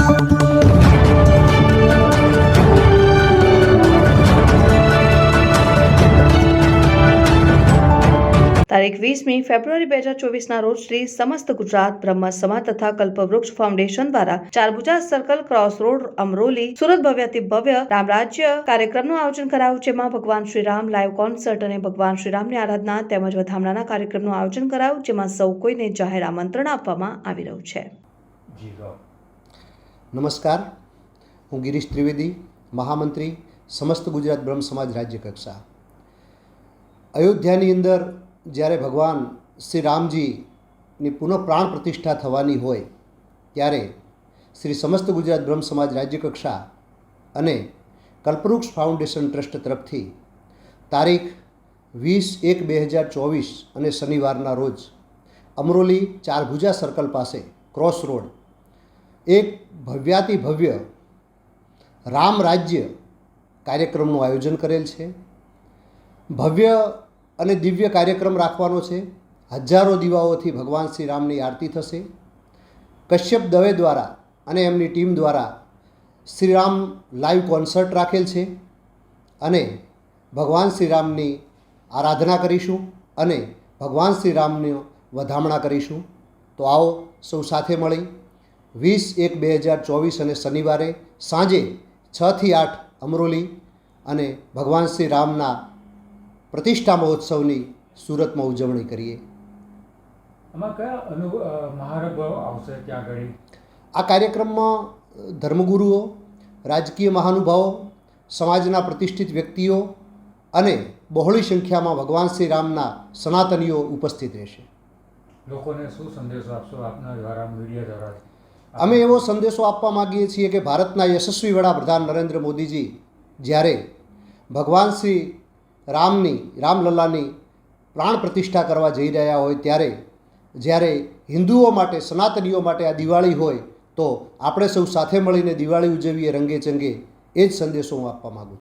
તારીખ 20મી ફેબ્રુઆરી 2024ના રોજ શ્રી સમસ્ત ગુજરાત બ્રહ્મ સમાજ તથા કલ્પવૃક્ષ ફાઉન્ડેશન દ્વારા Charbhuja circle cross road Amroli Surat ભવ્યાતિ ભવ્ય રામ રાજ્ય કાર્યક્રમનું આયોજન કરાયું, જેમાં ભગવાન શ્રી રામ લાઈવ કોન્સર્ટ અને ભગવાન શ્રી રામની આરાધના તેમજ વધામણાના કાર્યક્રમનું આયોજન કરાયું, જેમાં સૌ કોઈને જાહેર આમંત્રણ આપવામાં આવી રહ્યું છે. નમસ્કાર, હું ગિરીશ ત્રિવેદી, મહામંત્રી સમસ્ત ગુજરાત બ્રહ્મ સમાજ રાજ્ય કક્ષા. અયોધ્યાની અંદર જ્યારે ભગવાન શ્રી રામજીની પુનઃ પ્રાણ પ્રતિષ્ઠા થવાની હોય ત્યારે શ્રી સમસ્ત ગુજરાત બ્રહ્મ સમાજ રાજ્ય કક્ષા અને કલ્પવૃક્ષ ફાઉન્ડેશન ટ્રસ્ટ તરફથી તારીખ 20/1/2024 અને શનિવારના રોજ અમરોલી ચારભુજા સર્કલ પાસે ક્રોસ રોડ એક ભવ્યાતિ ભવ્ય રામ રાજ્ય કાર્યક્રમનું આયોજન કરેલ છે. ભવ્ય અને દિવ્ય કાર્યક્રમ રાખવાનો છે. હજારો દીવાઓથી ભગવાન શ્રી રામની આરતી થશે. કશ્યપ દવે દ્વારા અને એમની ટીમ દ્વારા શ્રીરામ લાઈવ કોન્સર્ટ રાખેલ છે અને ભગવાન શ્રી રામની આરાધના કરીશું અને ભગવાન શ્રી રામની વધામણા કરીશું. તો આવો સૌ સાથે મળી 20/1/2024 અને શનિવારે સાંજે 6 થી 8 અમરોલી અને ભગવાન શ્રી રામના પ્રતિષ્ઠા મહોત્સવની સુરતમાં ઉજવણી કરીએ. આમાં કયા મહાનુભાવો આવશે ત્યાં આગળ? આ કાર્યક્રમમાં ધર્મગુરુઓ, રાજકીય મહાનુભાવો, સમાજના પ્રતિષ્ઠિત વ્યક્તિઓ અને બહોળી સંખ્યામાં ભગવાન શ્રી રામના સનાતનીઓ ઉપસ્થિત રહેશે. લોકોને શું સંદેશો આપશો આપના દ્વારા, મીડિયા દ્વારા? અમે એવો સંદેશો આપવા માગીએ છીએ કે ભારતના યશસ્વી વડાપ્રધાન નરેન્દ્ર મોદીજી જ્યારે ભગવાન શ્રી રામલલ્લાની પ્રાણ પ્રતિષ્ઠા કરવા જઈ રહ્યા હોય ત્યારે જ્યારે હિન્દુઓ માટે, સનાતનીઓ માટે આ દિવાળી હોય તો આપણે સૌ સાથે મળીને દિવાળી ઉજવીએ રંગે ચંગે. એ જ સંદેશો હું આપવા માગું છું.